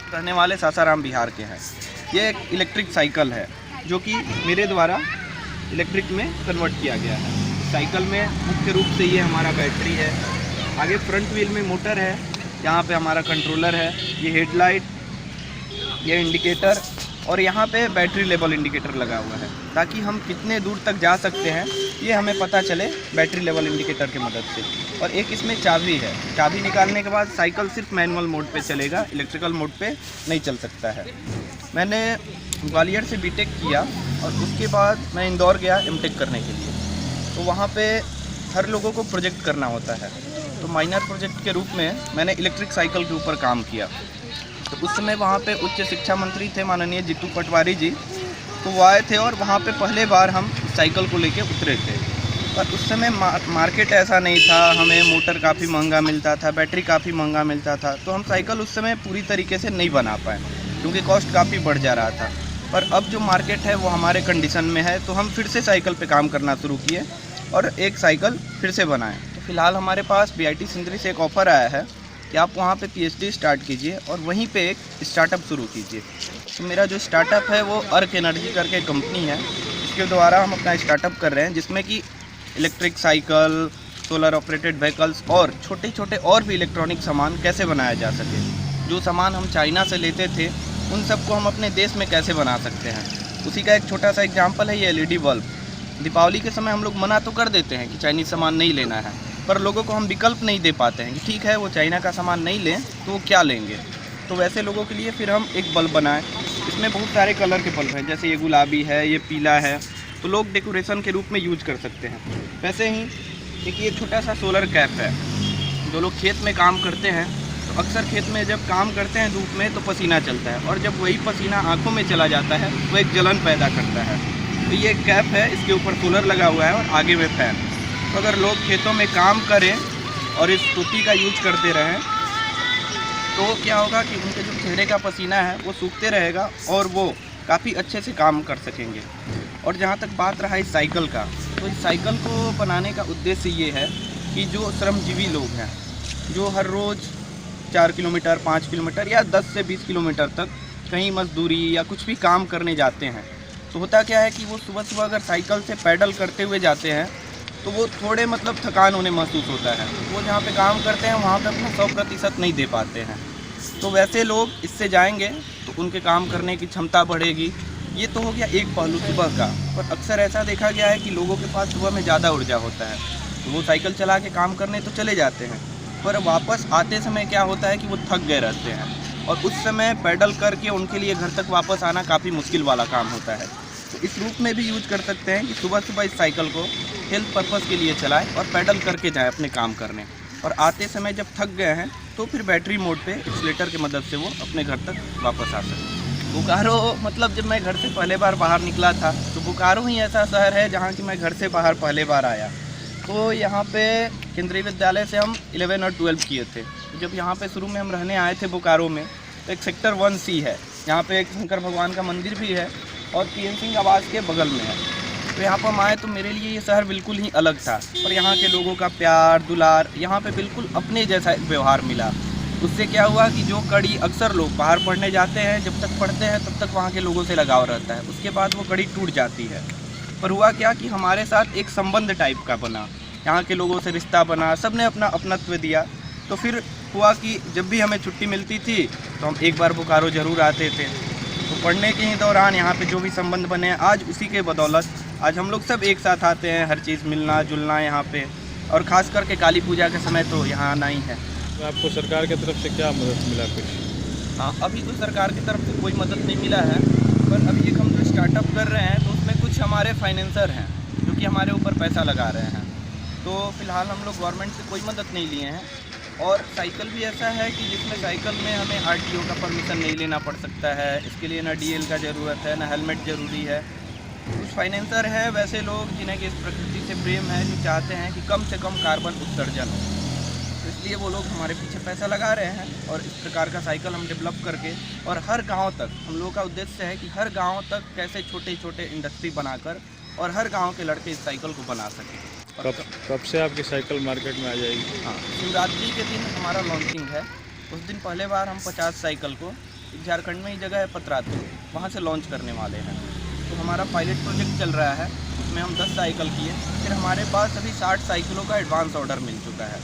रहने वाले सासाराम बिहार के हैं। ये एक इलेक्ट्रिक साइकिल है जो कि मेरे द्वारा इलेक्ट्रिक में कन्वर्ट किया गया है। साइकिल में मुख्य रूप से ये हमारा बैटरी है, आगे फ्रंट व्हील में मोटर है, यहाँ पे हमारा कंट्रोलर है, ये हेडलाइट, ये इंडिकेटर और यहाँ पे बैटरी लेवल इंडिकेटर लगा हुआ है ताकि हम कितने दूर तक जा सकते हैं ये हमें पता चले बैटरी लेवल इंडिकेटर की मदद से। और एक इसमें चाबी है, चाबी निकालने के बाद साइकिल सिर्फ मैनुअल मोड पे चलेगा, इलेक्ट्रिकल मोड पे नहीं चल सकता है। मैंने ग्वालियर से बीटेक किया और उसके बाद मैं इंदौर गया एमटेक करने के लिए। तो वहाँ पे हर लोगों को प्रोजेक्ट करना होता है, तो माइनर प्रोजेक्ट के रूप में मैंने इलेक्ट्रिक साइकिल के ऊपर काम किया। तो उस समय वहाँ पे उच्च शिक्षा मंत्री थे माननीय जीतू पटवारी जी, तो वो आए थे और वहाँ पे पहले बार हम साइकिल को लेके उतरे थे। पर उस समय मार्केट ऐसा नहीं था, हमें मोटर काफ़ी महंगा मिलता था, बैटरी काफ़ी महंगा मिलता था, तो हम साइकिल उस समय पूरी तरीके से नहीं बना पाए क्योंकि कॉस्ट काफ़ी बढ़ जा रहा था। पर अब जो मार्केट है वो हमारे कंडीशन में है, तो हम फिर से साइकिल पे काम करना शुरू किए और एक साइकिल फिर से बनाएं। तो फिलहाल हमारे पास BIT सिंदरी से एक ऑफ़र आया है कि आप वहाँ पे PhD स्टार्ट कीजिए और वहीं पे एक स्टार्टअप शुरू कीजिए। तो मेरा जो स्टार्टअप है वो अर्क एनर्जी करके कंपनी है, इसके द्वारा हम अपना स्टार्टअप कर रहे हैं जिसमें कि electric cycle, solar operated vehicles और छोटे छोटे और भी इलेक्ट्रॉनिक सामान कैसे बनाया जा सके। जो सामान हम चाइना से लेते थे उन सबको हम अपने देश में कैसे बना सकते हैं, उसी का एक छोटा सा एग्जाम्पल है ये LED बल्ब। दीपावली के समय हम लोग मना तो कर देते हैं कि चाइनीज़ सामान नहीं लेना है, पर लोगों को हम विकल्प नहीं दे पाते हैं कि ठीक है वो चाइना का सामान नहीं लें तो वो क्या लेंगे। तो वैसे लोगों के लिए फिर हम एक बल्ब बनाएं। इसमें बहुत सारे कलर के बल्ब हैं, जैसे ये गुलाबी है, ये पीला है, तो लोग डेकोरेशन के रूप में यूज कर सकते हैं। वैसे ही एक ये छोटा सा सोलर कैप है। जो लोग खेत में काम करते हैं तो अक्सर खेत में जब काम करते हैं धूप में तो पसीना चलता है और जब वही पसीना आँखों में चला जाता है वो एक जलन पैदा करता है। तो ये कैप है, इसके ऊपर सोलर लगा हुआ है और आगे में फैन। तो अगर लोग खेतों में काम करें और इस टोपी का यूज करते रहें तो क्या होगा कि उनके जो चेहरे का पसीना है वो सूखते रहेगा और वो काफ़ी अच्छे से काम कर सकेंगे। और जहाँ तक बात रहा इस साइकिल का, तो इस साइकिल को बनाने का उद्देश्य ये है कि जो श्रमजीवी लोग हैं जो हर रोज़ 4 किलोमीटर, 5 किलोमीटर या 10 से 20 किलोमीटर तक कहीं मजदूरी या कुछ भी काम करने जाते हैं, तो होता क्या है कि वो सुबह सुबह अगर साइकिल से पैडल करते हुए जाते हैं तो वो थोड़े मतलब थकान उन्हें महसूस होता है। वो जहाँ पे काम करते हैं वहाँ पे अपना 100% नहीं दे पाते हैं। तो वैसे लोग इससे जाएंगे तो उनके काम करने की क्षमता बढ़ेगी। ये तो हो गया एक पहलू सुबह का, पर अक्सर ऐसा देखा गया है कि लोगों के पास सुबह में ज़्यादा ऊर्जा होता है तो वो साइकिल चला के काम करने तो चले जाते हैं, पर वापस आते समय क्या होता है कि वो थक गए रहते हैं और उस समय पैडल करके उनके लिए घर तक वापस आना काफ़ी मुश्किल वाला काम होता है। तो इस रूप में भी यूज कर सकते हैं कि सुबह सुबह इस साइकिल को हेल्थ पर्पज़ के लिए चलाएं और पैडल करके जाएं अपने काम करने, और आते समय जब थक गए हैं तो फिर बैटरी मोड पे एक्सीलेटर की मदद से वो अपने घर तक वापस आ सकें। बोकारो मतलब जब मैं घर से पहले बार बाहर निकला था तो बोकारो ही ऐसा शहर है जहाँ की मैं घर से बाहर पहले बार आया। तो यहाँ पे केंद्रीय विद्यालय से हम 11 और 12 किए थे। जब यहाँ पे शुरू में हम रहने आए थे बोकारो में, तो एक सेक्टर 1C है, यहाँ पे एक शंकर भगवान का मंदिर भी है और PN सिंह आवास के बगल में है। तो यहाँ पर हम आए तो मेरे लिए ये शहर बिल्कुल ही अलग था, और यहाँ के लोगों का प्यार दुलार, यहाँ पे बिल्कुल अपने जैसा व्यवहार मिला। उससे क्या हुआ कि जो कड़ी अक्सर लोग बाहर पढ़ने जाते हैं, जब तक पढ़ते हैं तब तक वहाँ के लोगों से लगाव रहता है, उसके बाद वो कड़ी टूट जाती है। पर हुआ क्या कि हमारे साथ एक संबंध टाइप का बना, यहाँ के लोगों से रिश्ता बना, सबने अपना अपनत्व दिया। तो फिर हुआ कि जब भी हमें छुट्टी मिलती थी तो हम एक बार बोकारो ज़रूर आते थे। तो पढ़ने के ही दौरान यहाँ पे जो भी संबंध बने, आज उसी के बदौलत आज हम लोग सब एक साथ आते हैं, हर चीज़ मिलना जुलना यहाँ पे, और ख़ास करके काली पूजा के समय तो यहाँ आना ही है। तो आपको सरकार की तरफ से क्या मदद मिला कुछ? हाँ, अभी तो सरकार की तरफ से कोई मदद नहीं मिला है, पर अभी एक हम जो स्टार्टअप कर रहे हैं तो उसमें कुछ हमारे फाइनेंसर हैं जो कि हमारे ऊपर पैसा लगा रहे हैं। तो फ़िलहाल हम लोग गवर्नमेंट से कोई मदद नहीं लिए हैं। और साइकिल भी ऐसा है कि जिसमें साइकिल में हमें RTO का परमिशन नहीं लेना पड़ सकता है, इसके लिए ना DL का ज़रूरत है, ना हेलमेट ज़रूरी है। कुछ फाइनेंसर हैं वैसे लोग जिन्हें कि इस प्रकृति से प्रेम है, जो चाहते हैं कि कम से कम कार्बन उत्सर्जन हो, तो इसलिए वो लोग हमारे पीछे पैसा लगा रहे हैं। और इस प्रकार का साइकिल हम डेवलप करके और हर गांव तक, हम लोगों का उद्देश्य है कि हर गांव तक कैसे छोटे छोटे इंडस्ट्री बनाकर और हर गांव के लड़के इस साइकिल को बना सकें। कब से आपकी साइकिल मार्केट में आ जाएगी? हाँ, शिवरात्रि के दिन हमारा लॉन्चिंग है। उस दिन पहले बार हम 50 साइकिल को एक झारखंड में ही जगह है पतरातू, वहाँ से लॉन्च करने वाले हैं। तो हमारा पायलट प्रोजेक्ट चल रहा है, उसमें हम 10 साइकिल किए। फिर हमारे पास अभी 60 साइकिलों का एडवांस ऑर्डर मिल चुका है,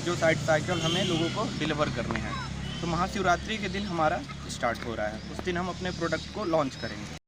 जो 60 साइकिल हमें लोगों को डिलीवर करने हैं। तो महाशिवरात्रि के दिन हमारा स्टार्ट हो रहा है, उस दिन हम अपने प्रोडक्ट को लॉन्च करेंगे।